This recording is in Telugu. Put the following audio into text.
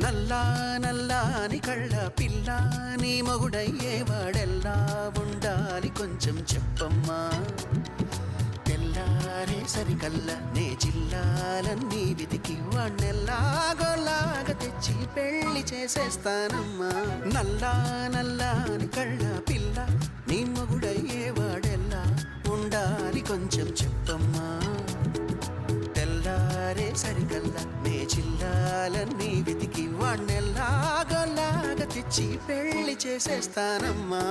నల్లా నల్లాని కళ్ళ పిల్ల నీ మొగుడయ్యేవాడెల్లా ఉండాలి కొంచెం చెప్పమ్మా తెల్లారే సరికల్లా నే జిల్లాలన్నీ వెతికి వాణ్ణెల్లాగోలాగా తెచ్చి పెళ్లి చేసేస్తానమ్మా నల్లా నల్లాని కళ్ళ పిల్ల నీ మొగుడయ్యేవాడెల్లా ఉండాలి కొంచెం చెప్పమ్మా తెల్లారే సరికల్లా నే జిల్లాలన్నీ వెతికి వాణ్ణెల్లాగోలాగా తెచ్చి పెళ్లి చేసేస్తానమ్మా